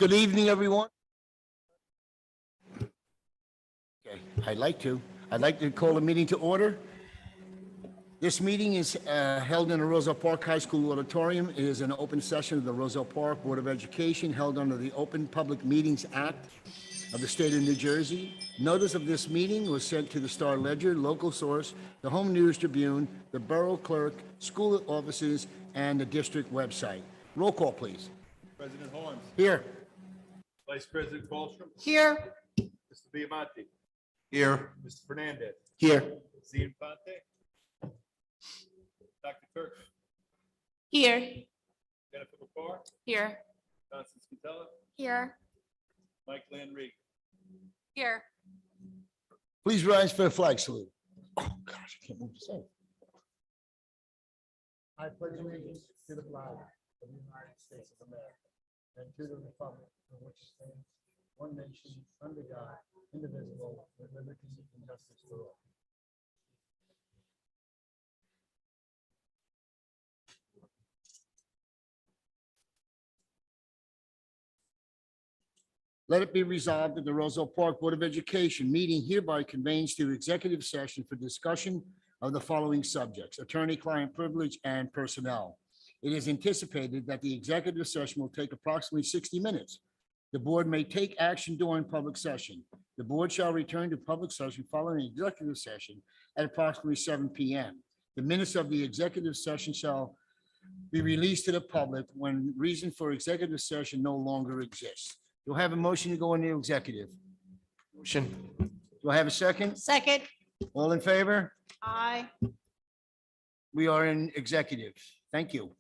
Good evening, everyone. Okay, I'd like to call the meeting to order. This meeting is held in the Roselle Park High School auditorium. It is an open session of the Roselle Park Board of Education held under the Open Public Meetings Act of the state of New Jersey. Notice of this meeting was sent to the Star Ledger, local source, the Home News Tribune, the Borough Clerk, school offices, and the district website. Roll call, please. President Horns. Here. Vice President Colstrom. Here. Mr. Biamonte. Here. Mr. Fernandez. Here. Z Infante. Dr. Kirk. Here. Jennifer McCarr. Here. Constance Catella. Here. Mike Landry. Here. Please rise for the flag salute. Oh, gosh, I can't move to say. I pledge allegiance to the flag of the United States of America and to the republic for which it stands, one nation, under God, indivisible, with liberty and justice for all. Let it be resolved that the Roselle Park Board of Education meeting hereby convenes to executive session for discussion of the following subjects: attorney-client privilege and personnel. It is anticipated that the executive session will take approximately 60 minutes. The board may take action during public session. The board shall return to public session following the executive session at approximately 7 p.m. The minutes of the executive session shall be released to the public when reason for executive session no longer exists. Do I have a motion to go into executive? Motion. Do I have a second? Second. All in favor? Aye. We are in executive. Thank you.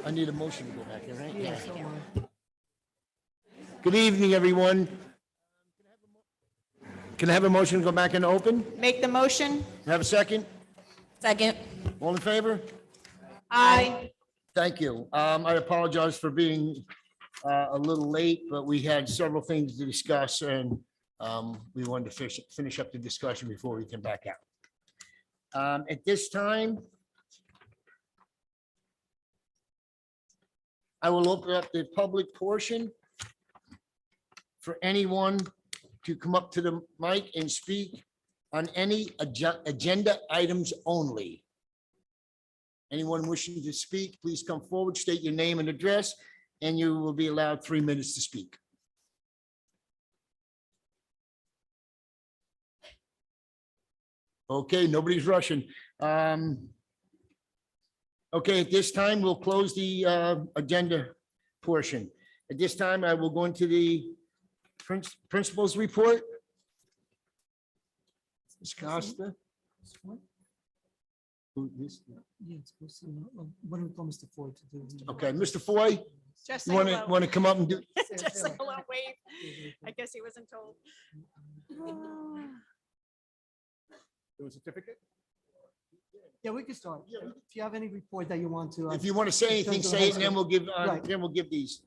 I need a motion to go back in, right? Yeah. Good evening, everyone. Can I have a motion to go back in open? Make the motion. Have a second? Second. All in favor? Aye. Thank you. I apologize for being a little late, but we had several things to discuss and we wanted to finish up the discussion before we came back out. At this time, I will open up the public portion for anyone to come up to the mic and speak on any agenda items only. Anyone wishing to speak, please come forward, state your name and address, and you will be allowed 3 minutes to speak. Okay, nobody's rushing. Okay, at this time, we'll close the agenda portion. At this time, I will go into the principal's report. Ms. Costa? Who, this? Yeah, it's supposed to, what do we call Mr. Ford to do? Okay, Mr. Foy, Just you say want hello. to come up and do? Just say hello, wave. I guess he wasn't told. Do a certificate? Yeah, we can start. If you have any report that you want to. If you want to say anything, say it, and then we'll give these.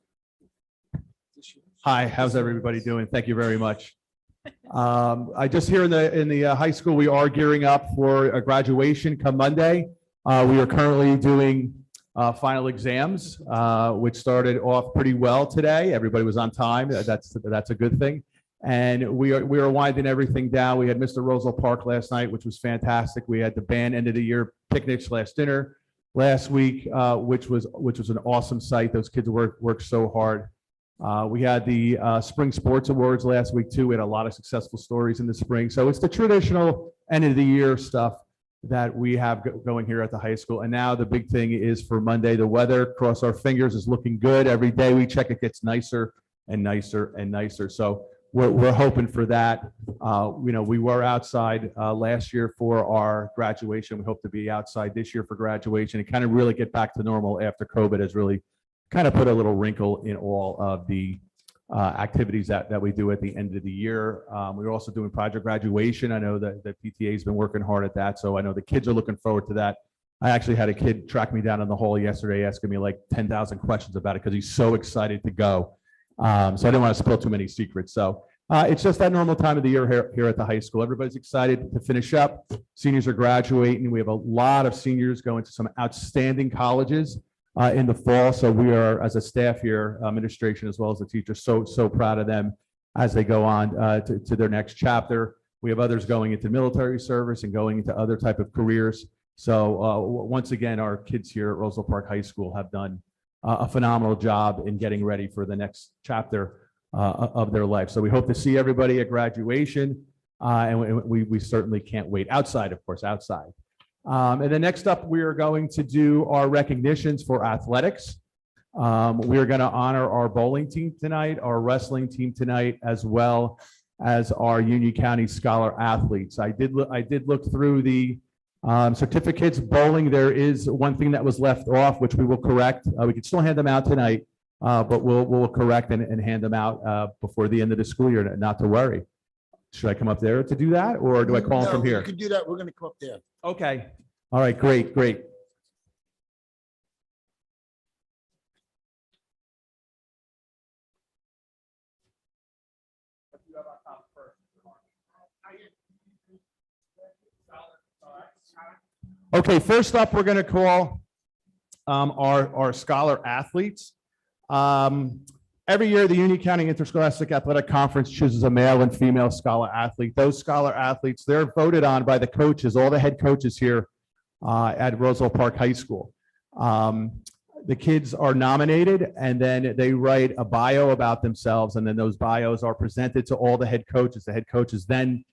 Hi, how's everybody doing? Thank you very much. I just here in the high school, we are gearing up for a graduation come Monday. We are currently doing final exams, which started off pretty well today. Everybody was on time. That's a good thing. And we are winding everything down. We had Mr. Roselle Park last night, which was fantastic. We had the band end of the year picnic / dinner last week, which was an awesome sight. Those kids worked so hard. We had the Spring Sports Awards last week too. We had a lot of successful stories in the spring. So it's the traditional end of the year stuff that we have going here at the high school. And now the big thing is for Monday, the weather, cross our fingers, is looking good. Every day we check, it gets nicer and nicer and nicer. So we're hoping for that. We were outside last year for our graduation. We hope to be outside this year for graduation and kind of really get back to normal after COVID has really kind of put a little wrinkle in all of the activities that we do at the end of the year. We're also doing project graduation. I know that the PTA has been working hard at that, so I know the kids are looking forward to that. I actually had a kid track me down in the hall yesterday asking me like 10,000 questions about it because he's so excited to go. So I didn't want to spill too many secrets. So it's just that normal time of the year here at the high school. Everybody's excited to finish up. Seniors are graduating. We have a lot of seniors going to some outstanding colleges in the fall. So we are, as a staff here, administration as well as the teachers, so proud of them as they go on to their next chapter. We have others going into military service and going into other type of careers. So once again, our kids here at Roselle Park High School have done a phenomenal job in getting ready for the next chapter of their life. So we hope to see everybody at graduation, and we certainly can't wait. Outside, of course, outside. And then next up, we are going to do our recognitions for athletics. We are going to honor our bowling team tonight, our wrestling team tonight, as well as our Union County Scholar athletes. I did look through the certificates. Bowling, there is one thing that was left off, which we will correct. We can still hand them out tonight, but we'll correct and hand them out before the end of the school year, not to worry. Should I come up there to do that, or do I call them from here? You can do that. We're going to come up there. Okay. All right, great. Okay, first up, we're going to call our scholar athletes. Every year, the Union County Interscholastic Athletic Conference chooses a male and female scholar athlete. Those scholar athletes, they're voted on by the coaches, all the head coaches here at Roselle Park High School. The kids are nominated, and then they write a bio about themselves, and then those bios are presented to all the head coaches. The head coaches then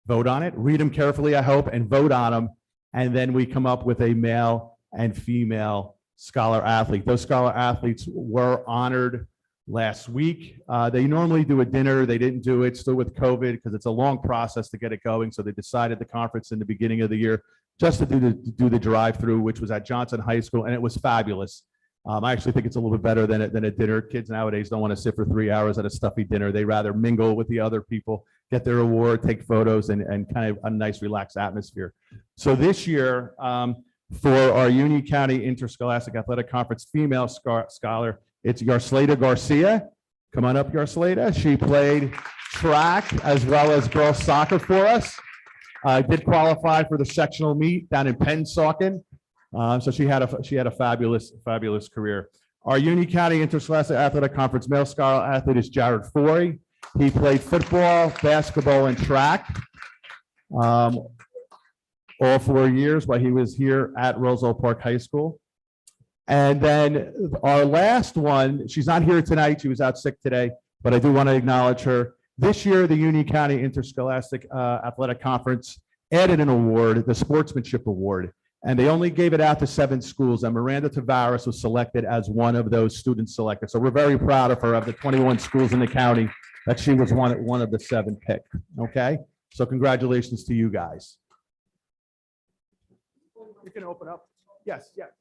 vote on it, read them carefully, I hope, and vote on them, and then we come up with a male and female scholar athlete. Those scholar athletes were honored last week. They normally do a dinner. They didn't do it, still with COVID, because it's a long process to get it going. So they decided the conference in the beginning of the year just to do the drive-through, which was at Johnson High School, and it was fabulous. I actually think it's a little bit better than a dinner. Kids nowadays don't want to sit for 3 hours at a stuffy dinner. They rather mingle with the other people, get their award, take photos, and kind of a nice relaxed atmosphere. So this year, for our Union County Interscholastic Athletic Conference female scholar, it's Yarsleda Garcia. Come on up, Yarsleda. She played track as well as girls soccer for us. Did qualify for the sectional meet down in Pennsauken. So she had a fabulous career. Our Union County Interscholastic Athletic Conference male scholar athlete is Jared Forey. He played football, basketball, and track all 4 years while he was here at Roselle Park High School. And then our last one, she's not here tonight. She was out sick today, but I do want to acknowledge her. This year, the Union County Interscholastic Athletic Conference added an award, the Sportsmanship Award, and they only gave it out to 7 schools, and Miranda Tavares was selected as one of those students selected. So we're very proud of her, of the 21 schools in the county, that she was one of the 7 picked, okay? So congratulations to you guys. You can open up. Yes, yes.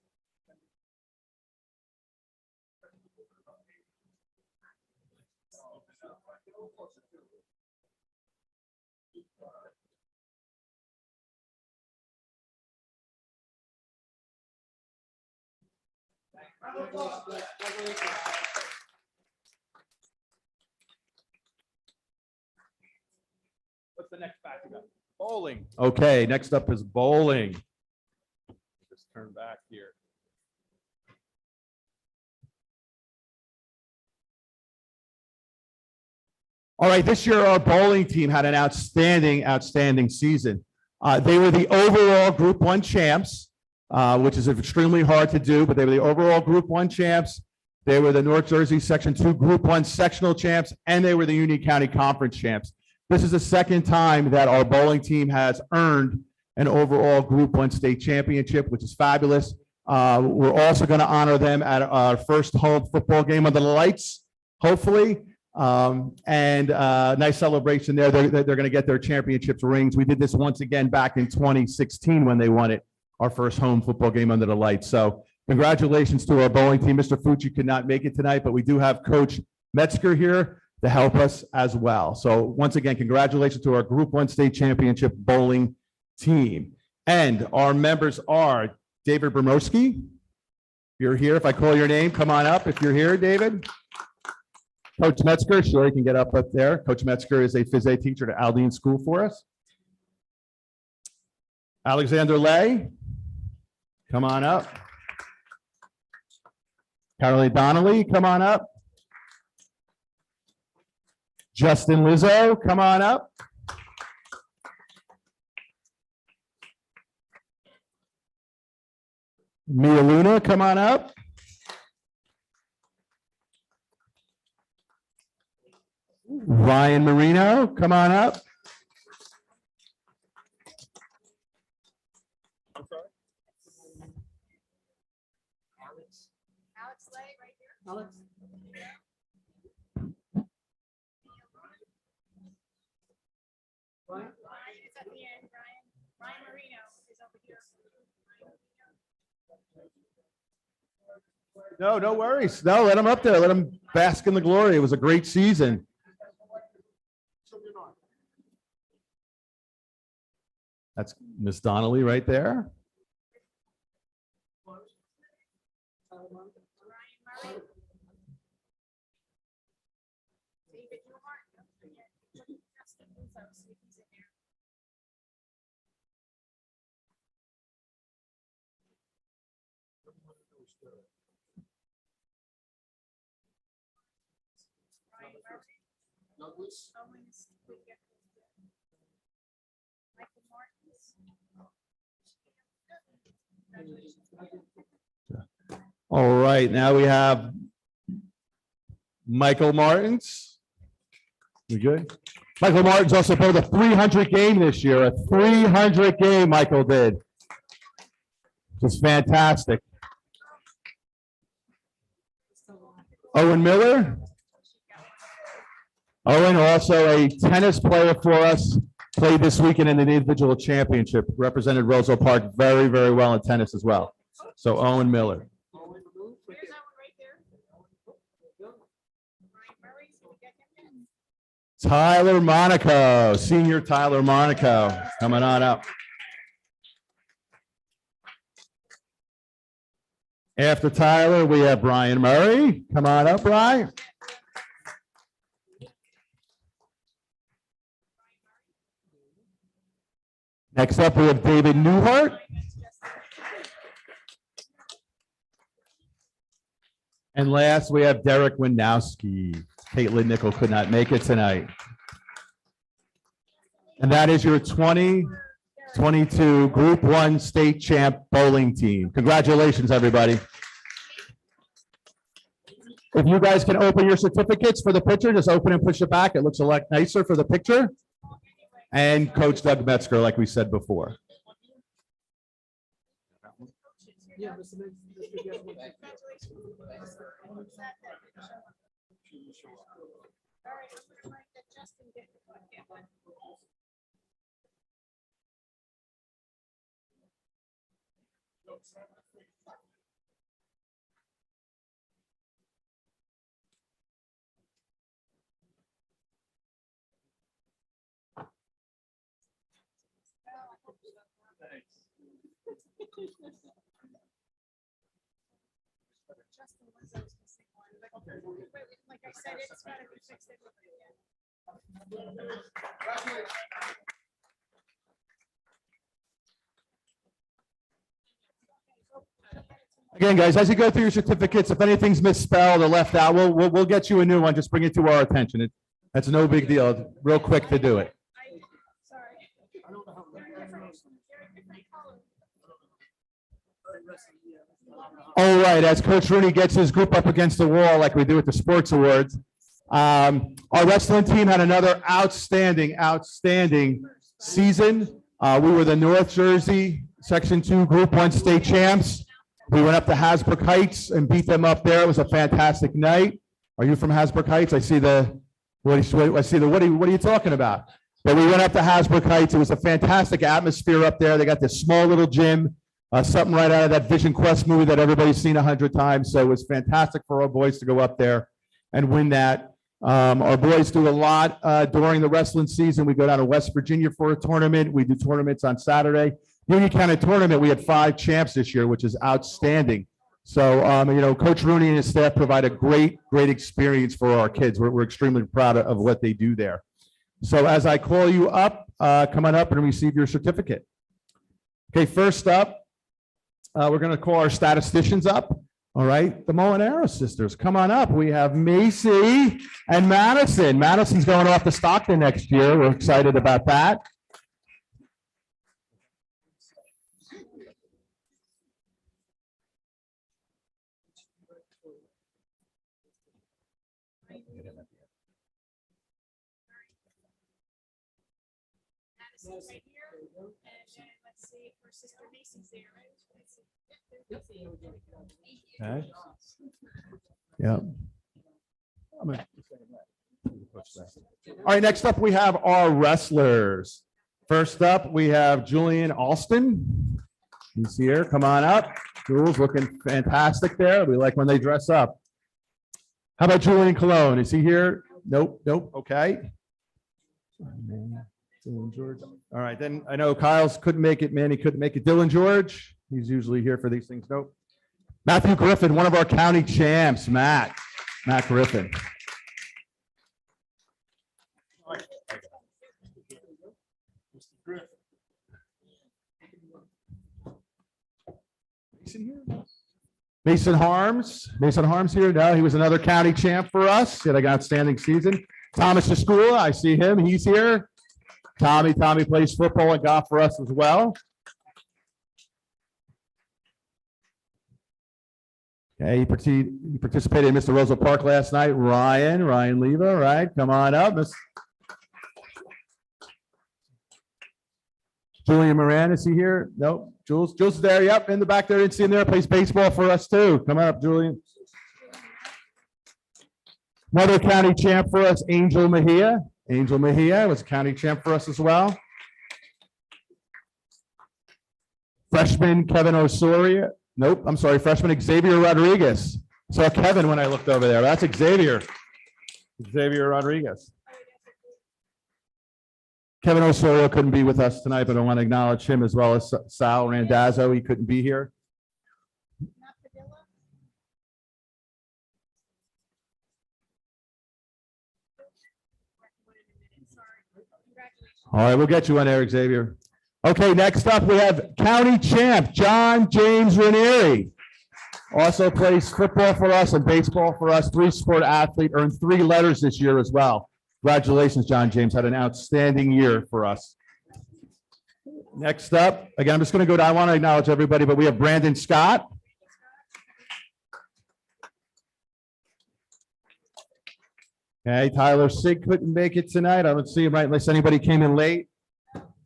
What's the next fact you got? Bowling. Okay, next up is bowling. Just turn back here. All right, this year our bowling team had an outstanding season. They were the overall Group 1 champs, which is extremely hard to do, but they were the overall Group 1 champs. They were the North Jersey Section 2 Group 1 sectional champs, and they were the Union County Conference champs. This is the second time that our bowling team has earned an overall Group 1 state championship, which is fabulous. We're also going to honor them at our first home football game under the lights, hopefully. Nice celebration there. They're going to get their championships rings. We did this once again back in 2016 when they won it, our first home football game under the lights. So congratulations to our bowling team. Mr. Fucci could not make it tonight, but we do have Coach Metzger here to help us as well. So once again, congratulations to our Group 1 state championship bowling team. And our members are David Bromowski. You're here. If I call your name, come on up if you're here, David. Coach Metzger, sure, you can get up there. Coach Metzger is a phys ed teacher at Aldine School for us. Alexander Lay, come on up. Caroline Donnelly, come on up. Justin Lizzo, come on up. Mia Luna, come on up. Ryan Marino, come on up. Alex Lay, right here. Alex? Ryan is at the end, Ryan Marino is over here. No, no worries. No, let him up there. Let him bask in the glory. It was a great season. That's Miss Donnelly right there. Ryan Murray. David Newhart. Justin Lizzo, see if he's in there. Ryan Murray. Douglas. Owens. Michael Martins. Congratulations. All right, now we have Michael Martins. You good? Michael Martins also played a 300 game this year, a 300 game Michael did. Just fantastic. Owen Miller, Owen, also a tennis player for us, played this weekend in the individual championship, represented Roselle Park very, very well in tennis as well. So Owen Miller. There's that one right there. Ryan Murray, so we get him in. Tyler Monaco, senior Tyler Monaco, coming on up. After Tyler, we have Brian Murray. Come on up, Brian. Next up, we have David Newhart. And last, we have Derek Winowski. Caitlin Nickel could not make it tonight. And that is your 2022 Group 1 State Champ Bowling Team. Congratulations, everybody. If you guys can open your certificates for the picture, just open and push it back. It looks a lot nicer for the picture. And Coach Doug Metzger, like we said before. Yeah, Mr. Mix- Mr. Gaskell. Congratulations. All right, I'm gonna write that Justin get one. Justin Lizzo's missing one, but like I said, it's gotta be fixed. Again, guys, as you go through your certificates, if anything's misspelled or left out, we'll get you a new one. Just bring it to our attention. That's no big deal. Real quick to do it. Sorry. They're different color. All right, as Coach Rooney gets his group up against the wall like we do at the Sports Awards, our wrestling team had another outstanding season. We were the North Jersey Section 2 Group 1 State Champs. We went up to Hasbrook Heights and beat them up there. It was a fantastic night. Are you from Hasbrook Heights? I see the, what are you talking about? But we went up to Hasbrook Heights. It was a fantastic atmosphere up there. They got this small little gym. Something right out of that Vision Quest movie that everybody's seen 100 times. So it was fantastic for our boys to go up there and win that. Our boys do a lot during the wrestling season. We go down to West Virginia for a tournament. We do tournaments on Saturday. Union County tournament, we had 5 champs this year, which is outstanding. So, Coach Rooney and his staff provide a great experience for our kids. We're extremely proud of what they do there. So as I call you up, come on up and receive your certificate. Okay, first up, we're going to call our statisticians up. All right, the Molinaro sisters, come on up. We have Macy and Madison. Madison's going off to Stockton next year. We're excited about that. Madison's right here, and then let's see if her sister Macy's there, right? Okay. Yeah. All right, next up, we have our wrestlers. First up, we have Julian Alston. He's here. Come on up. Jules looking fantastic there. We like when they dress up. How about Julian Cologne? Is he here? Nope. Okay. Dylan George. All right, then I know Kyle's couldn't make it. Manny couldn't make it. Dylan George. He's usually here for these things. Nope. Matthew Griffin, one of our county champs. Matt Griffin. Mason Harms. Mason Harms here. No, he was another county champ for us. He had an outstanding season. Thomas Jaskula, I see him. He's here. Tommy plays football and golf for us as well. Okay, he participated in Mr. Roselle Park last night. Ryan Leva, right? Come on up. Julian Moran, is he here? Nope. Jules is there. Yep, in the back there. Didn't see him there. Plays baseball for us too. Come on up, Julian. Another county champ for us, Angel Mejia. Angel Mejia was a county champ for us as well. Freshman Kevin Osorio. Nope, I'm sorry, freshman Xavier Rodriguez. Saw Kevin when I looked over there. That's Xavier. Xavier Rodriguez. Kevin Osorio couldn't be with us tonight, but I want to acknowledge him as well as Sal Randazzo. He couldn't be here. Not Padilla? Sorry. Congratulations. All right, we'll get you on there, Xavier. Okay, next up, we have county champ, John James Ranieri. Also plays football for us and baseball for us, three-sport athlete, earned 3 letters this year as well. Congratulations, John James, had an outstanding year for us. Next up, again, I'm just going to go down, I want to acknowledge everybody, but we have Brandon Scott. Okay, Tyler Sig couldn't make it tonight. I don't see him right unless anybody came in late.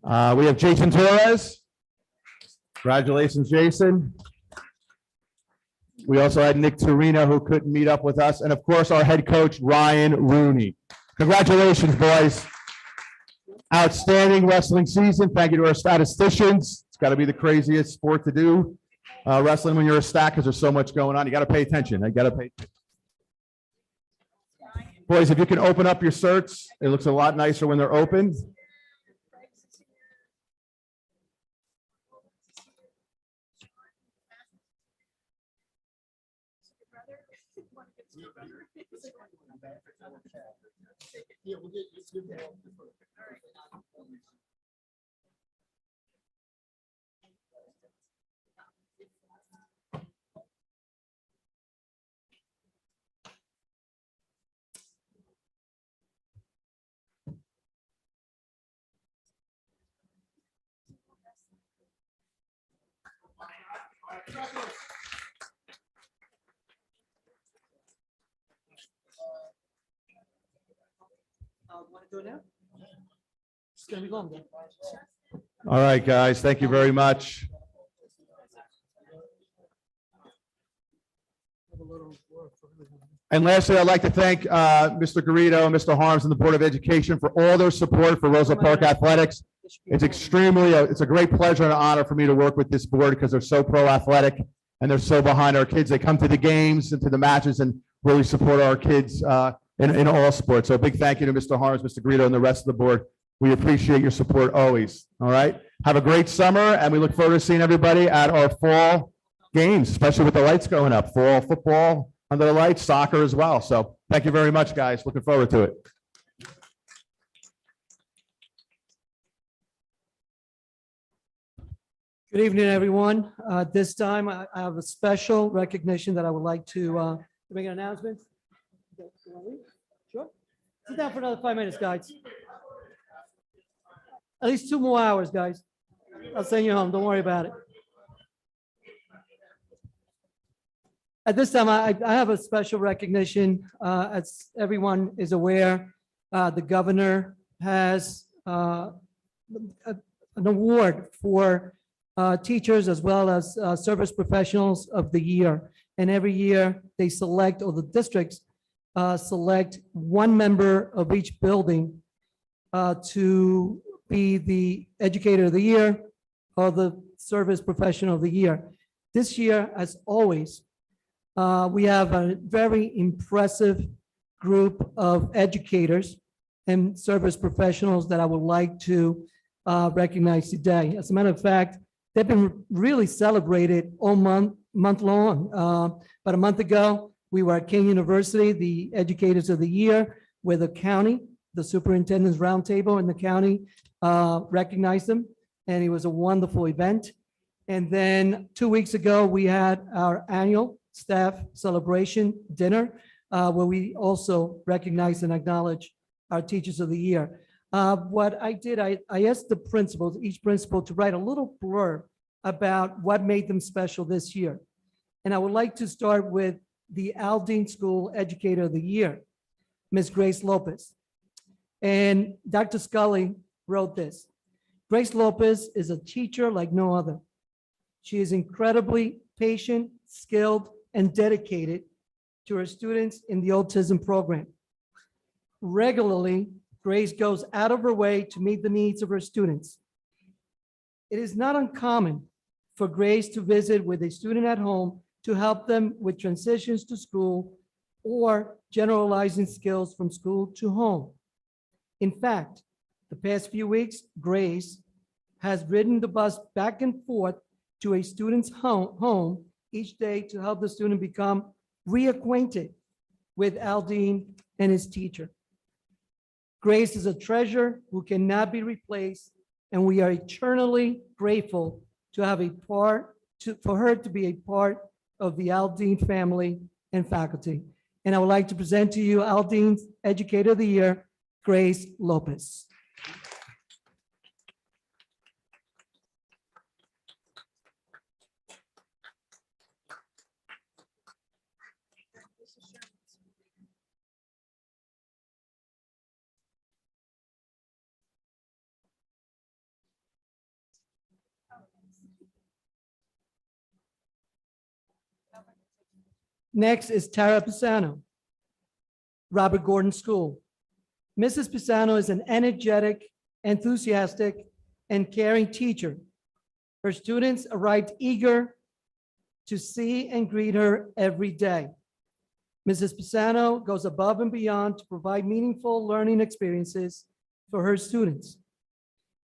We have Jason Torres. Congratulations, Jason. We also had Nick Torino, who couldn't meet up with us. And of course, our head coach, Ryan Rooney. Congratulations, boys. Outstanding wrestling season. Thank you to our statisticians. It's got to be the craziest sport to do, wrestling when you're a stat, because there's so much going on. You got to pay attention. You got to pay attention. Boys, if you can open up your certs, it looks a lot nicer when they're open. Yeah, we'll get you. Want to do it now? It's gonna be long. All right, guys, thank you very much. And lastly, I'd like to thank Mr. Garrido and Mr. Harms and the Board of Education for all their support for Roselle Park Athletics. It's it's a great pleasure and honor for me to work with this board because they're so pro-athletic and they're so behind our kids. They come to the games and to the matches and really support our kids in all sports. So a big thank you to Mr. Harms, Mr. Garrido, and the rest of the board. We appreciate your support always. All right. Have a great summer, and we look forward to seeing everybody at our fall games, especially with the lights going up. Fall football under the lights, soccer as well. So thank you very much, guys. Looking forward to it. Good evening, everyone. This time I have a special recognition that I would like to make an announcement. Sure. Sit down for another 5 minutes, guys. At least 2 more hours, guys. I'll send you home. Don't worry about it. At this time, I have a special recognition. As everyone is aware, the governor has an award for teachers as well as service professionals of the year. And every year they select, or the districts select, one member of each building to be the educator of the year or the service professional of the year. This year, as always, we have a very impressive group of educators and service professionals that I would like to recognize today. As a matter of fact, they've been really celebrated all month long. About a month ago, we were at King University, the Educators of the Year, where the county, the Superintendent's Roundtable in the county recognized them, and it was a wonderful event. And then 2 weeks ago, we had our annual staff celebration dinner, where we also recognized and acknowledged our Teachers of the Year. What I did, I asked the principals, each principal, to write a little blurb about what made them special this year. And I would like to start with the Aldine School Educator of the Year, Ms. Grace Lopez. And Dr. Scully wrote this: Grace Lopez is a teacher like no other. She is incredibly patient, skilled, and dedicated to her students in the autism program. Regularly, Grace goes out of her way to meet the needs of her students. It is not uncommon for Grace to visit with a student at home to help them with transitions to school or generalizing skills from school to home. In fact, the past few weeks, Grace has ridden the bus back and forth to a student's home each day to help the student become reacquainted with Aldine and his teacher. Grace is a treasure who cannot be replaced, and we are eternally grateful to have for her to be a part of the Aldine family and faculty. And I would like to present to you Aldine's Educator of the Year, Grace Lopez. Next is Tara Pisano, Robert Gordon School. Mrs. Pisano is an energetic, enthusiastic, and caring teacher. Her students arrived eager to see and greet her every day. Mrs. Pisano goes above and beyond to provide meaningful learning experiences for her students.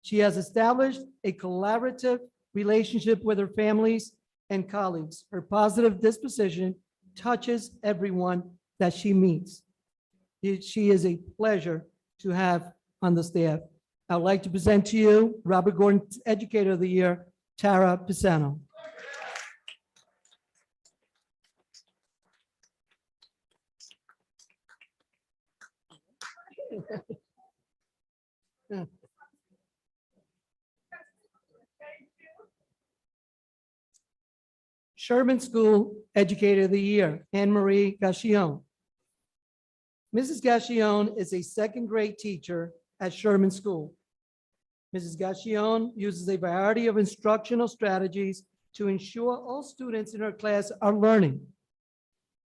She has established a collaborative relationship with her families and colleagues. Her positive disposition touches everyone that she meets. She is a pleasure to have on the staff. I would like to present to you Robert Gordon Educator of the Year, Tara Pisano. Sherman School Educator of the Year, Anne Marie Gachillon. Mrs. Gachillon is a second grade teacher at Sherman School. Mrs. Gachillon uses a variety of instructional strategies to ensure all students in her class are learning.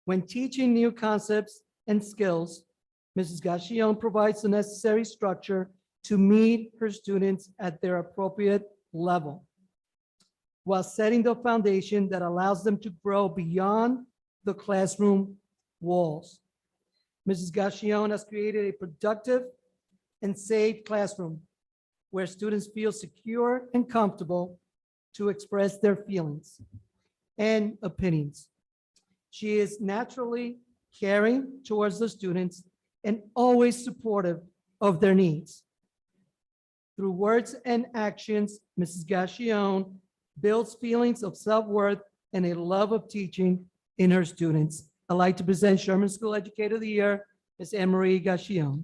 When teaching new concepts and skills, Mrs. Gachillon provides the necessary structure to meet her students at their appropriate level, while setting the foundation that allows them to grow beyond the classroom walls. Mrs. Gachillon has created a productive and safe classroom where students feel secure and comfortable to express their feelings and opinions. She is naturally caring towards the students and always supportive of their needs. Through words and actions, Mrs. Gachillon builds feelings of self-worth and a love of teaching in her students. I'd like to present Sherman School Educator of the Year, Ms. Anne Marie Gachillon.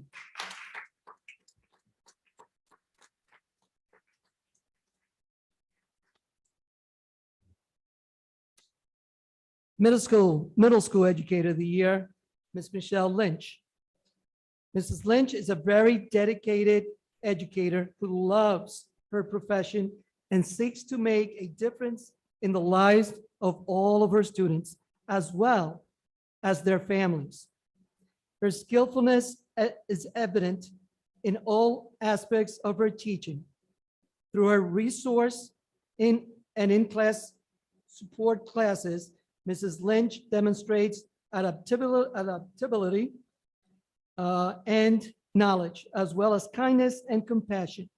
Middle School Educator of the Year, Ms. Michelle Lynch. Mrs. Lynch is a very dedicated educator who loves her profession and seeks to make a difference in the lives of all of her students, as well as their families. Her skillfulness is evident in all aspects of her teaching. Through her resource and in-class support classes, Mrs. Lynch demonstrates adaptability and knowledge, as well as kindness and compassion.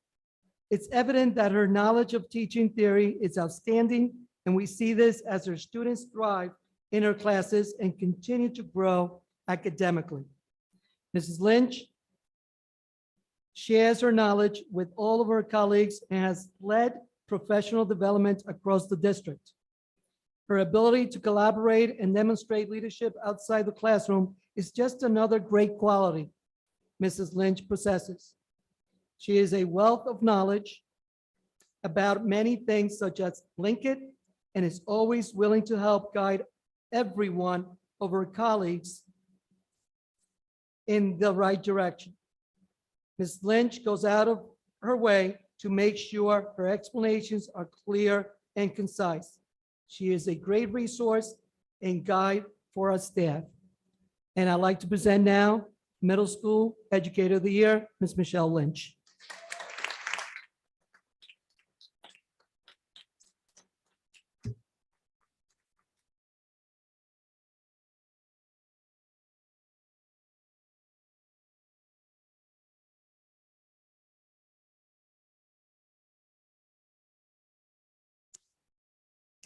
It's evident that her knowledge of teaching theory is outstanding, and we see this as her students thrive in her classes and continue to grow academically. Mrs. Lynch shares her knowledge with all of her colleagues and has led professional development across the district. Her ability to collaborate and demonstrate leadership outside the classroom is just another great quality Mrs. Lynch possesses. She is a wealth of knowledge about many things such as Linkit, and is always willing to help guide every one of her colleagues in the right direction. Ms. Lynch goes out of her way to make sure her explanations are clear and concise. She is a great resource and guide for our staff. And I'd like to present now Middle School Educator of the Year, Ms. Michelle Lynch.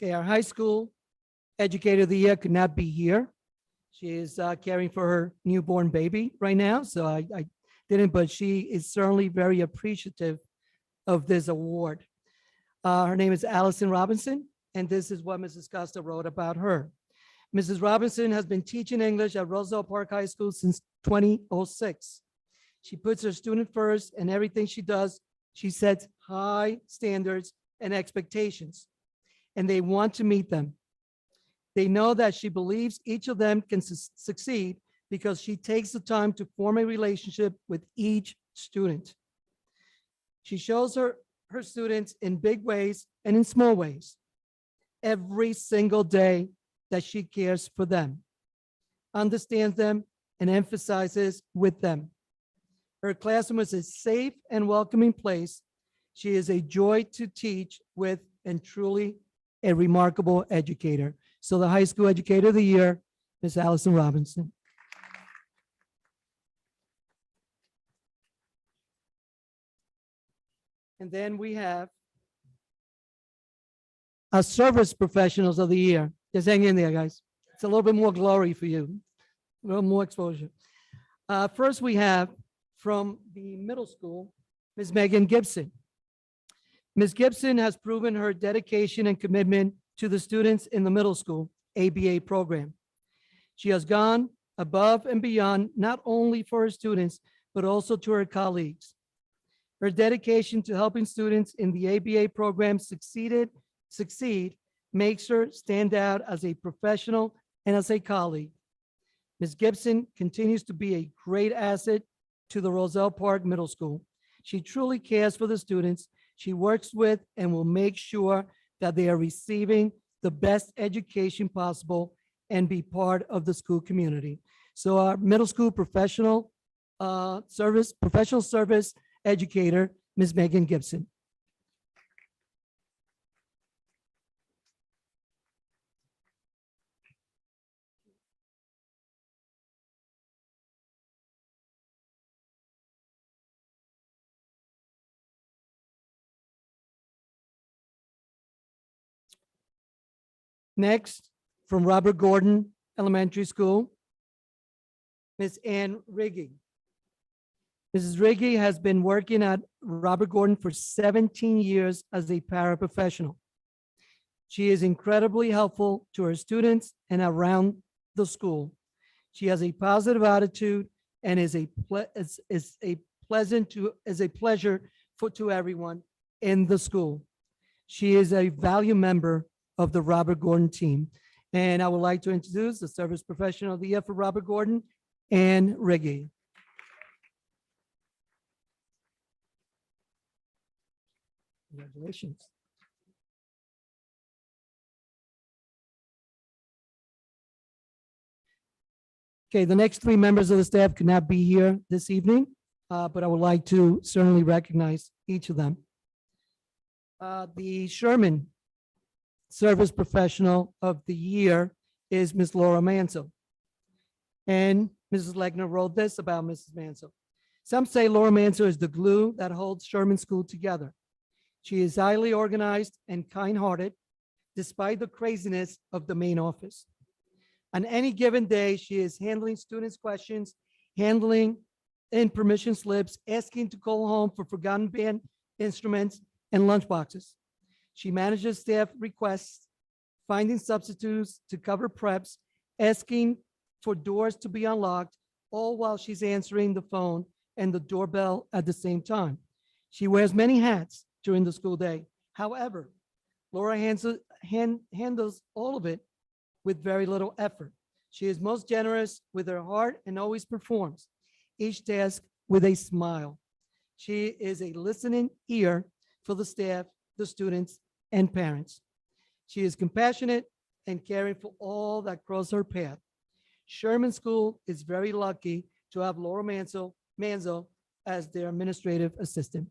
Okay, our high school educator of the year could not be here. She is caring for her newborn baby right now, so I didn't, but she is certainly very appreciative of this award. Her name is Alison Robinson, and this is what Mrs. Costa wrote about her. Mrs. Robinson has been teaching English at Roselle Park High School since 2006. She puts her student first, and everything she does, she sets high standards and expectations, and they want to meet them. They know that she believes each of them can succeed because she takes the time to form a relationship with each student. She shows her students in big ways and in small ways every single day that she cares for them, understands them, and emphasizes with them. Her classroom is a safe and welcoming place. She is a joy to teach with and truly a remarkable educator. So the High School Educator of the Year, Ms. Alison Robinson. And then we have our Service Professionals of the Year. Just hang in there, guys. It's a little bit more glory for you, a little more exposure. First, we have from the middle school, Ms. Megan Gibson. Ms. Gibson has proven her dedication and commitment to the students in the middle school ABA program. She has gone above and beyond, not only for her students, but also to her colleagues. Her dedication to helping students in the ABA program succeed makes her stand out as a professional and as a colleague. Ms. Gibson continues to be a great asset to the Roselle Park Middle School. She truly cares for the students she works with and will make sure that they are receiving the best education possible and be part of the school community. So our middle school professional service educator, Ms. Megan Gibson. Next, from Robert Gordon Elementary School, Ms. Ann Riggy. Mrs. Riggy has been working at Robert Gordon for 17 years as a paraprofessional. She is incredibly helpful to her students and around the school. She has a positive attitude and is a pleasure to everyone in the school. She is a valued member of the Robert Gordon team. And I would like to introduce the Service Professional of the Year for Robert Gordon, Ann Riggy. Congratulations. Okay, the next three members of the staff could not be here this evening, but I would like to certainly recognize each of them. The Sherman Service Professional of the Year is Ms. Laura Mansell. And Mrs. Legner wrote this about Mrs. Mansell. Some say Laura Mansell is the glue that holds Sherman School together. She is highly organized and kind-hearted, despite the craziness of the main office. On any given day, she is handling students' questions, handling in permission slips, asking to call home for forgotten band instruments and lunchboxes. She manages staff requests, finding substitutes to cover preps, asking for doors to be unlocked, all while she's answering the phone and the doorbell at the same time. She wears many hats during the school day. However, Laura handles all of it with very little effort. She is most generous with her heart and always performs each task with a smile. She is a listening ear for the staff, the students, and parents. She is compassionate and caring for all that cross her path. Sherman School is very lucky to have Laura Manzo as their administrative assistant.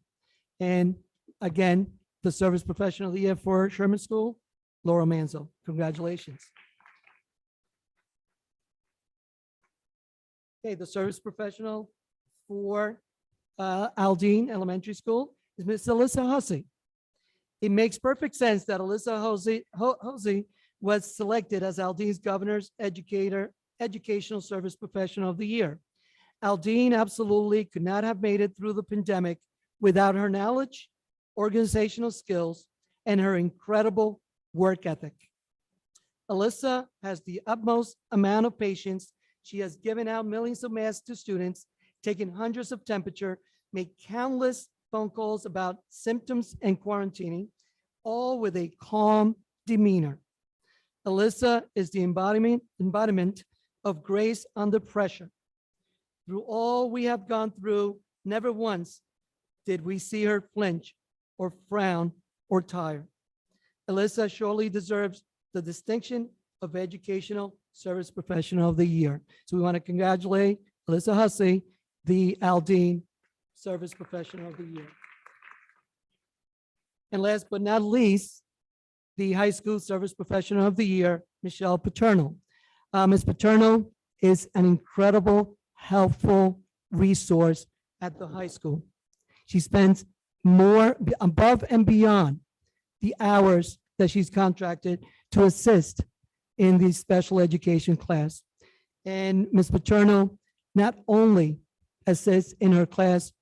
And again, the service professional of the year for Sherman School, Laura Manzo. Congratulations. Okay, the service professional for Aldine Elementary School is Miss Alyssa Hussey. It makes perfect sense that Alyssa Hussey was selected as Aldine's Governor's Educational Service Professional of the Year. Aldine absolutely could not have made it through the pandemic without her knowledge, organizational skills, and her incredible work ethic. Alyssa has the utmost amount of patience. She has given out millions of masks to students, taken hundreds of temperature, made countless phone calls about symptoms and quarantining, all with a calm demeanor. Alyssa is the embodiment of grace under pressure. Through all we have gone through, never once did we see her flinch or frown or tire. Alyssa surely deserves the distinction of Educational Service Professional of the Year. So we want to congratulate Alyssa Hussey, the Aldine Service Professional of the Year. And last but not least, the High School Service Professional of the Year, Michelle Paterno. Ms. Paterno is an incredible, helpful resource at the high school. She spends more above and beyond the hours that she's contracted to assist in the special education class. And Ms. Paterno not only assists in her class,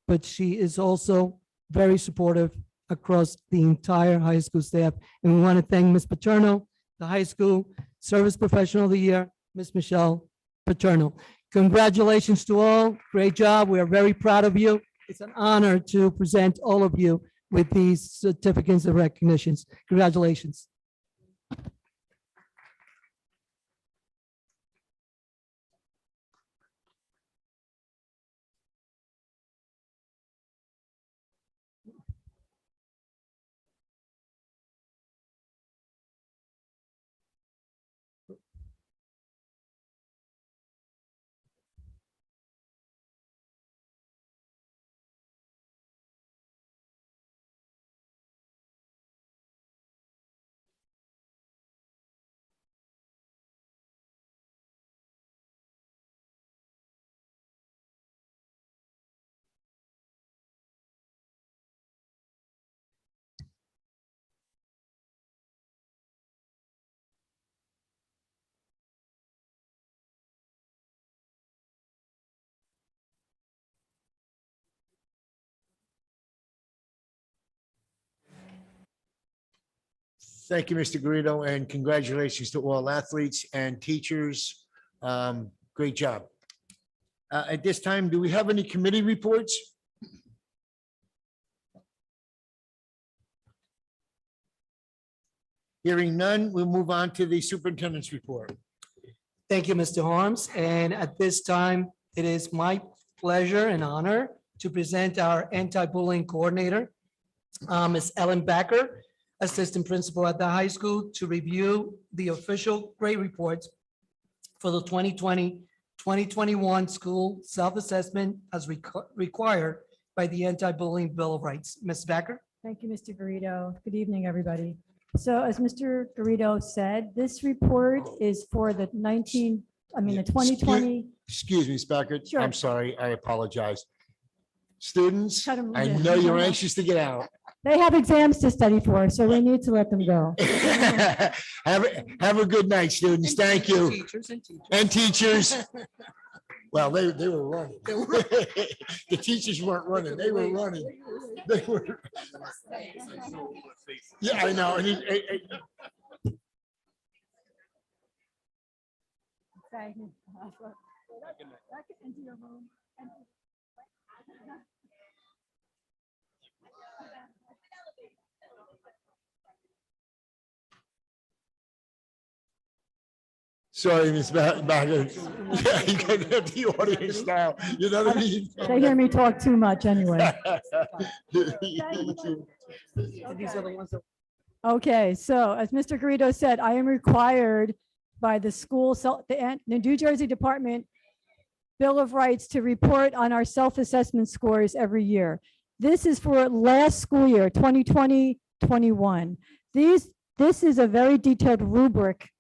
but she is also very supportive across the entire high school staff. And we want to thank Ms. Paterno, the High School Service Professional of the Year, Ms. Michelle Paterno. Congratulations to all. Great job. We are very proud of you. It's an honor to present all of you with these certificates of recognitions. Congratulations. Thank you, Mr. Garrido, and congratulations to all athletes and teachers. Great job. At this time, do we have any committee reports? Hearing none, we'll move on to the superintendent's report. Thank you, Mr. Harms. And at this time, it is my pleasure and honor to present our anti-bullying coordinator, Ms. Ellen Backer, assistant principal at the high school, to review the official grade reports for the 2020-2021 school self-assessment as required by the Anti-Bullying Bill of Rights. Ms. Backer? Thank you, Mr. Garrido. Good evening, everybody. So as Mr. Garrido said, this report is for the 2020. Excuse me, Spackard. Sure. I'm sorry. I apologize. Students, Cut 'em I loose. know you're anxious to get out. They have exams to study for, so we need to let them go. Have a good night, students. Thank you. Teachers and teachers. And teachers. Well, they were running. The teachers weren't running. They were running. They were. Yeah, I know. And sorry, Ms. Baggett. Yeah, you can have the audience now. You know what I mean? They hear me talk too much anyway. And these are the ones that Okay, so as Mr. Garrido said, I am required by the school, the New Jersey Department Bill of Rights to report on our self-assessment scores every year. This is for last school year, 2020-21. This is a very detailed rubric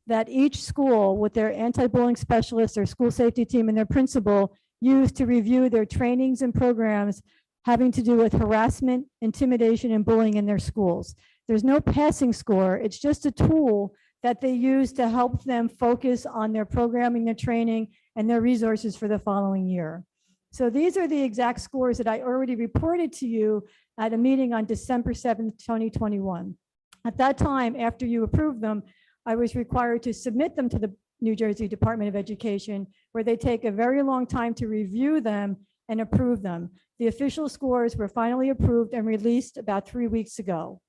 that each school with their anti-bullying specialist, their school safety team, and their principal use to review their trainings and programs having to do with harassment, intimidation, and bullying in their schools. There's no passing score. It's just a tool that they use to help them focus on their programming, their training, and their resources for the following year. So these are the exact scores that I already reported to you at a meeting on December 7th, 2021. At that time, after you approved them, I was required to submit them to the New Jersey Department of Education, where they take a very long time to review them and approve them. The official scores were finally approved and released about 3 weeks ago.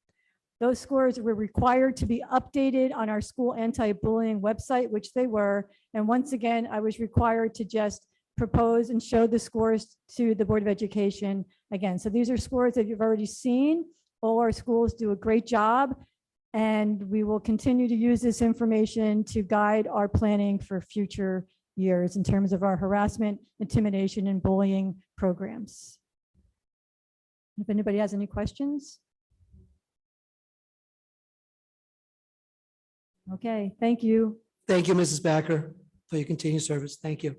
Those scores were required to be updated on our school anti-bullying website, which they were. And once again, I was required to just propose and show the scores to the Board of Education again. So these are scores that you've already seen. All our schools do a great job, and we will continue to use this information to guide our planning for future years in terms of our harassment, intimidation, and bullying programs. If anybody has any questions? Okay, thank you. Thank you, Mrs. Backer, for your continued service. Thank you.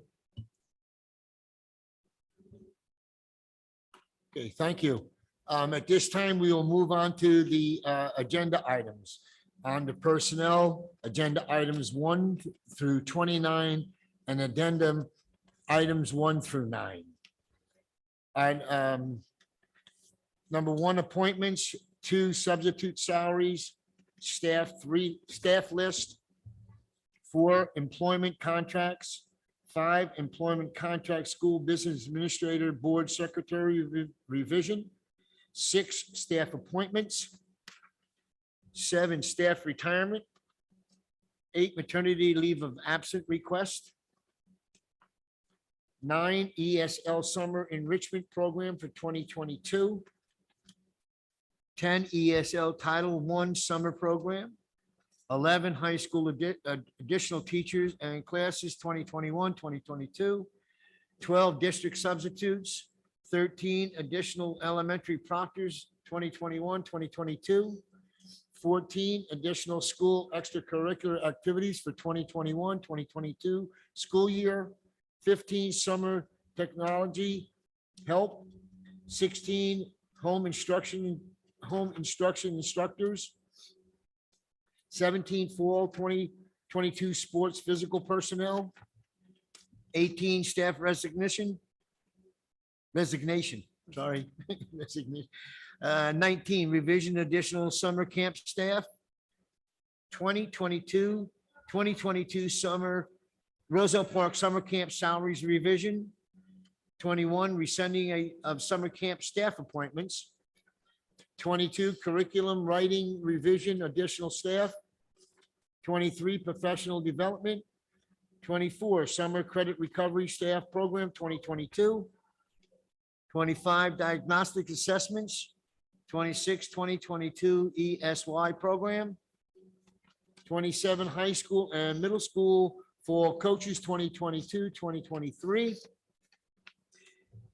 Okay, thank you. At this time, we will move on to the agenda items. On the personnel, agenda items 1 through 29 and addendum items 1 through 9. And number 1, appointments, 2, substitute salaries, staff, 3, staff list, 4, employment contracts, 5, employment contract, school business administrator, board secretary revision, 6, staff appointments, 7, staff retirement, 8, maternity leave of absent request, 9, ESL summer enrichment program for 2022, 10, ESL Title I summer program, 11, high school additional teachers and classes 2021, 2022, 12, district substitutes, 13, additional elementary proctors 2021, 2022, 14, additional school extracurricular activities for 2021, 2022 school year, 15, summer technology help, 16, home instruction instructors, 17, fall 2022 sports physical personnel, 18, staff resignation, sorry. Resignation. 19, revision additional summer camp staff, 2022 summer Roselle Park summer camp salaries revision, 21, rescinding of summer camp staff appointments, 22, curriculum writing revision, additional staff, 23, professional development, 24, summer credit recovery staff program 2022, 25, diagnostic assessments, 26, 2022 ESY program, 27, high school and middle school for coaches 2022, 2023,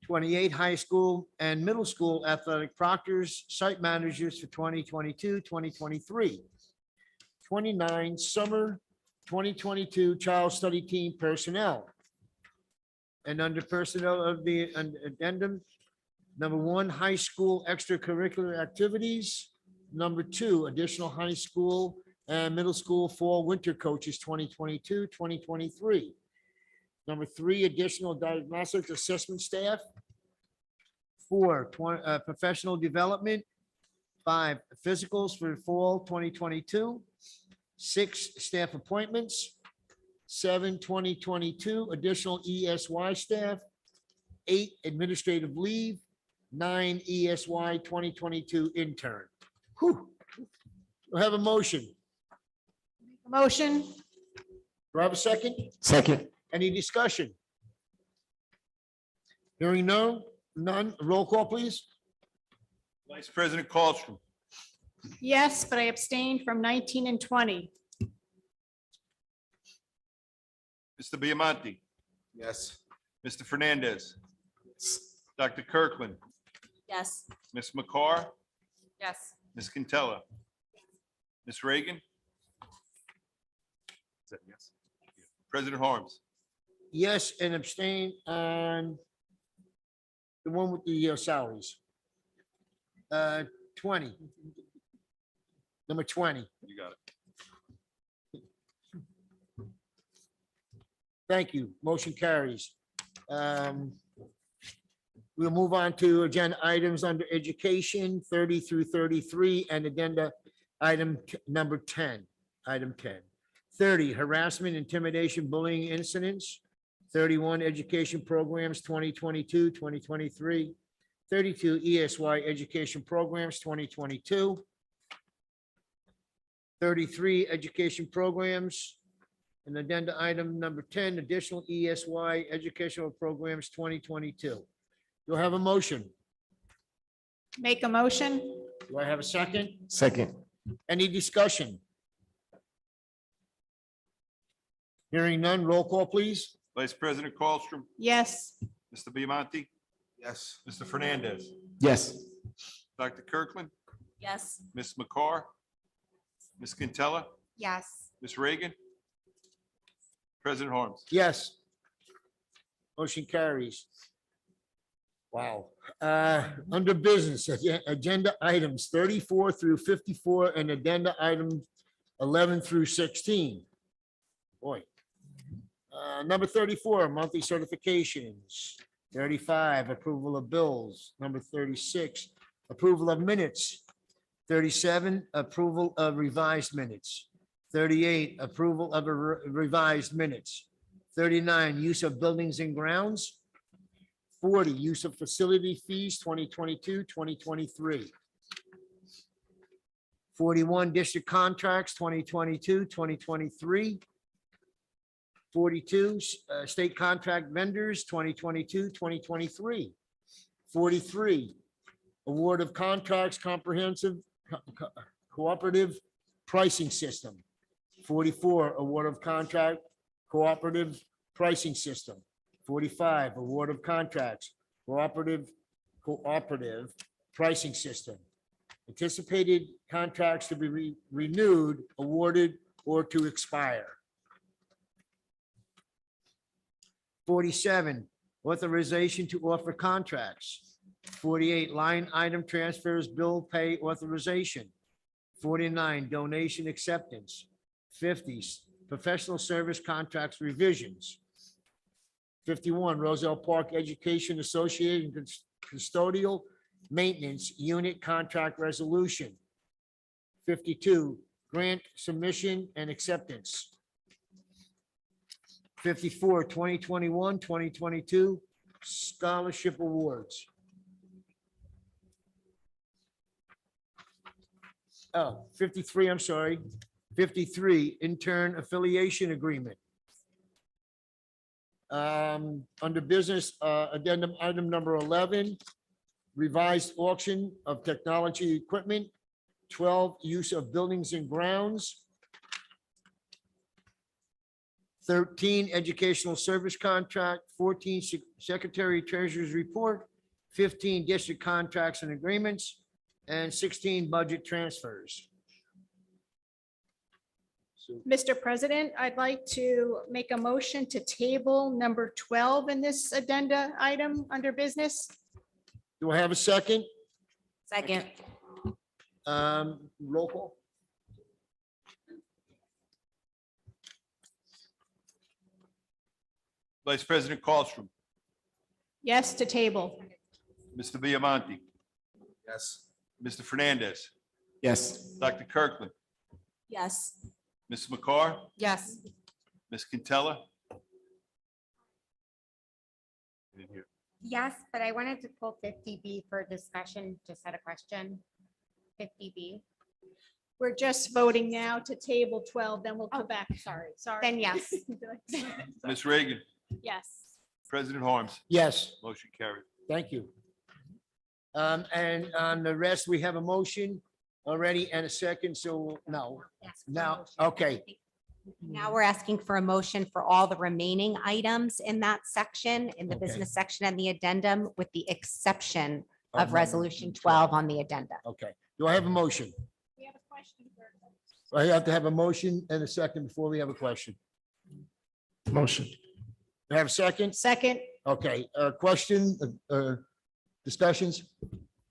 28, high school and middle school athletic proctors, site managers for 2022, 2023. 29, summer 2022 child study team personnel. And under personnel of the addendum, number 1, high school extracurricular activities. Number 2, additional high school and middle school fall winter coaches 2022, 2023. Number 3, additional diagnostic assessment staff. 4, professional development. 5, physicals for fall 2022. 6, staff appointments. 7, 2022 additional ESY staff. 8, administrative leave. 9, ESY 2022 intern. Whew. We'll have a motion. Motion. Do I have a second? Second. Any discussion? Hearing none, roll call, please. Vice President Colstrom, Yes, but I abstained from 19 and 20. Mr. Biamonte, Yes. Mr. Fernandez. Dr. Kirkland. Yes. Ms. McCarr. Yes. Ms. Quintella. Ms. Reagan. Is that yes? President Harms. Yes, and abstain on the one with the salaries. 20. Number 20. You got it. Thank you. Motion carries. We'll move on to agenda items under education 30 through 33 and addenda item number 10, item 10. 30, harassment, intimidation, bullying incidents. 31, education programs 2022, 2023. 32, ESY education programs 2022. 33, education programs. And addenda item number 10, additional ESY educational programs 2022. Do I have a motion? Make a motion? Do I have a second? Second. Any discussion? Hearing none, roll call, please. Vice President Colstrom. Yes. Mr. Biamonte. Yes. Mr. Fernandez. Yes. Dr. Kirkland. Yes. Ms. McCarr. Ms. Quintella. Yes. Ms. Reagan. President Harms. Yes. Motion carries. Wow. Under business, agenda items 34 through 54 and addenda item 11 through 16. Boy. Number 34, monthly certifications. 35, approval of bills. Number 36, approval of minutes. 37, approval of revised minutes. 38, approval of revised minutes. 39, use of buildings and grounds. 40, use of facility fees, 2022, 2023. 41, district contracts, 2022, 2023. 42, state contract vendors, 2022, 2023. 43, award of contracts, comprehensive cooperative pricing system. 44, award of contract cooperative pricing system. 45, award of contracts, cooperative pricing system. Anticipated contracts to be renewed, awarded, or to expire. 47, authorization to offer contracts. 48, line item transfers, bill pay authorization. 49, donation acceptance. 50, professional service contracts revisions. 51, Roselle Park Education Associated and Custodial Maintenance Unit Contract Resolution. 52, grant submission and acceptance. 54, 2021, 2022 scholarship awards. Oh, 53, I'm sorry. 53, intern affiliation agreement. Under business, addendum item number 11, revised auction of technology equipment. 12, use of buildings and grounds. 13, educational service contract. 14, secretary treasurer's report. 15, district contracts and agreements. And 16, budget transfers. Mr. President, I'd like to make a motion to table number 12 in this addenda item under business. Do I have a second? Second. Roll call. Vice President Colstrom. Yes to table. Mr. Biamonte. Yes. Mr. Fernandez. Yes. Dr. Kirkland. Yes. Ms. McCarr. Yes. Ms. Quintella. Didn't hear. Yes, but I wanted to pull 50B for discussion. Just had a question. 50B. We're just voting now to table 12, then we'll come Oh, back. Sorry. Then yes. Ms. Reagan. Yes. President Harms. Yes. Motion carried. Thank you. And on the rest, we have a motion already and a second, so no. Yes, for Now, motion. okay. Now we're asking for a motion for all the remaining items in that section, in the Okay. business section and the addendum, with the exception Of of number resolution 12 on the addenda. Okay, do I have a motion? We have a question first. I have to have a motion and a second before we have a question. Motion. Do I have a second? Second, Okay, question, discussions?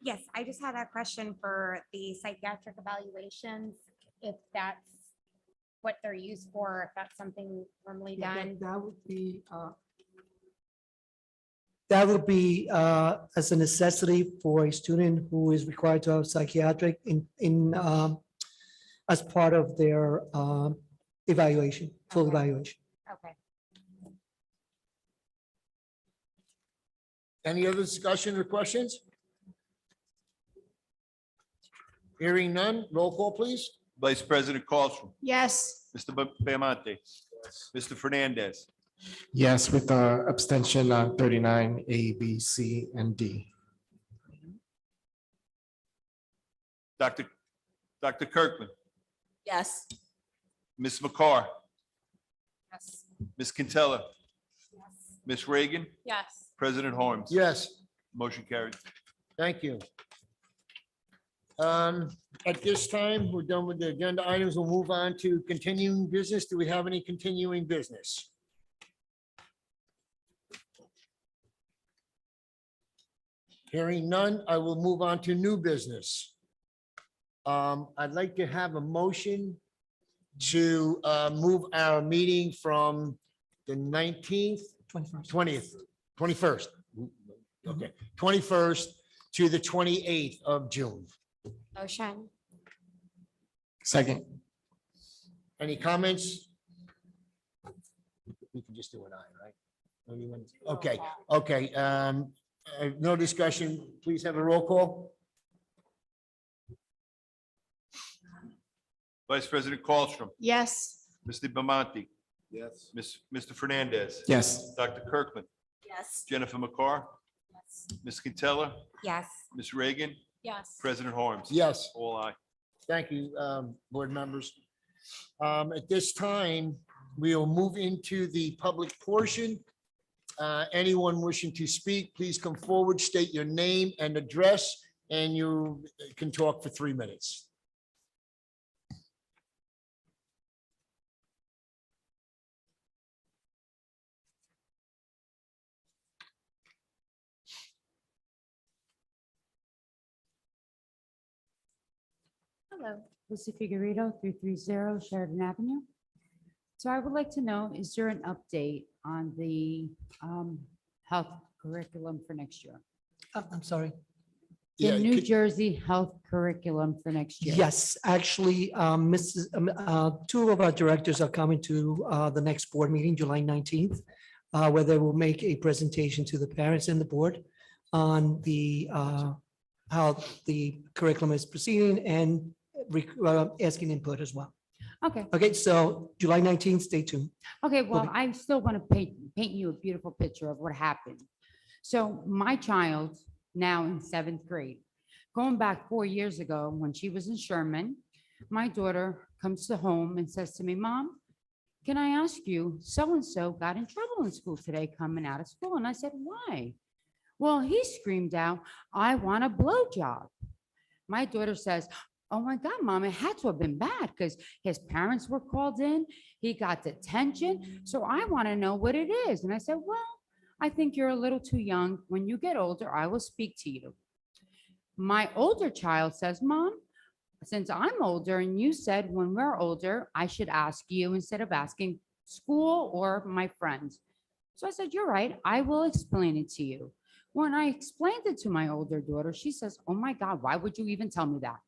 Yes, I just had a question for the psychiatric evaluations, if that's what they're used for, if that's something normally done. That would be as a necessity for a student who is required to have psychiatric as part of their evaluation, full Okay. evaluation. Okay. Any other discussion or questions? Hearing none, roll call, please. Vice President Colstrom, yes. Mr. Bamonte, Mr. Fernandez, Yes, with the abstention on 39, A, B, C, and D. Dr. Kirkland, Yes. Ms. McCar, Yes. Ms. Quintella, Ms. Reagan, Yes. President Harms. Yes, Motion carried. thank you. At this time, we're done with the agenda items. We'll move on to continuing business. Do we have any continuing business? Hearing none, I will move on to new business. I'd like to have a motion to move our meeting from the 19th, 20th, 21st. Okay, 21st to the 28th of June. Motion. Second. Any comments? We can just do an aye, right? Okay, okay, no discussion. Please have a roll call. Vice President Colstrom, Yes. Mr. Bamonte, Yes. Mr. Fernandez, Yes. Dr. Kirkland, Yes. Jennifer McCar, Yes. Ms. Quintella, Yes. Ms. Reagan, Yes. President Harms. Yes. All aye. Thank you, board members. At this time, we'll move into the public portion. Anyone wishing to speak, please come forward, state your name and address, and you can talk for 3 minutes. Hello, Lucy Figueredo, 330 Sheridan Avenue. So I would like to know, is there an update on the health curriculum for next year? I'm sorry. Yeah, The New could- Jersey health curriculum for next year? Yes, actually, two of our directors are coming to the next board meeting, July 19th, where they will make a presentation to the parents and the board on the how the curriculum is proceeding and asking input as well. Okay, Okay, so July 19th, stay tuned. okay, well, Okay. I still want to paint you a beautiful picture of what happened. So my child, now in 7th grade, going back 4 years ago, when she was in Sherman, my daughter comes to home and says to me, "Mom, can I ask you, so-and-so got in trouble in school today coming out of school?" And I said, "Why?" "Well, he screamed out, 'I want a blowjob.'" My daughter says, "Oh my God, Mom, it had to have been bad because his parents were called in. He got detention. So I want to know what it is." And I said, "Well, I think you're a little too young. When you get older, I will speak to you." My older child says, "Mom, since I'm older and you said when we're older, I should ask you instead of asking school or my friends." So I said, "You're right. I will explain it to you." When I explained it to my older daughter, she says, "Oh my God, why would you even tell me that?"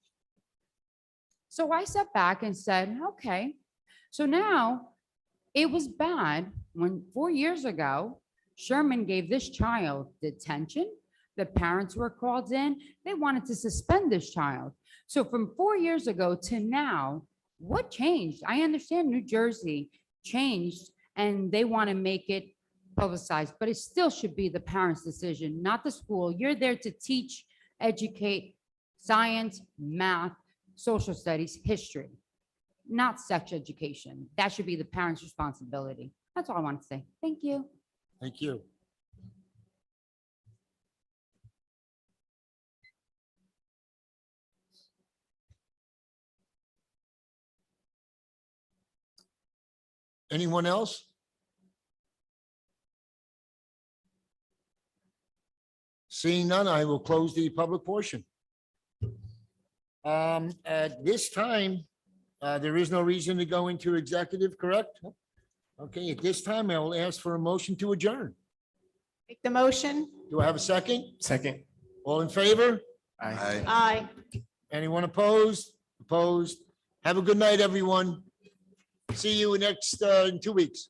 So I sat back and said, okay. So now it was bad when 4 years ago, Sherman gave this child detention. The parents were called in. They wanted to suspend this child. So from 4 years ago to now, what changed? I understand New Jersey changed and they want to make it publicized, but it still should be the parents' decision, not the school. You're there to teach, educate, science, math, social studies, history. not sex education. That should be the parent's responsibility. That's all I want to say. Thank you. Thank you. Anyone else? Seeing none, I will close the public portion. At this time, there is no reason to go into executive, correct? Okay, at this time, I will ask for a motion to adjourn. Make the motion. Do I have a second? Second. All in favor? Aye. Aye. Anyone opposed? Opposed? Have a good night, everyone. See you in 2 weeks.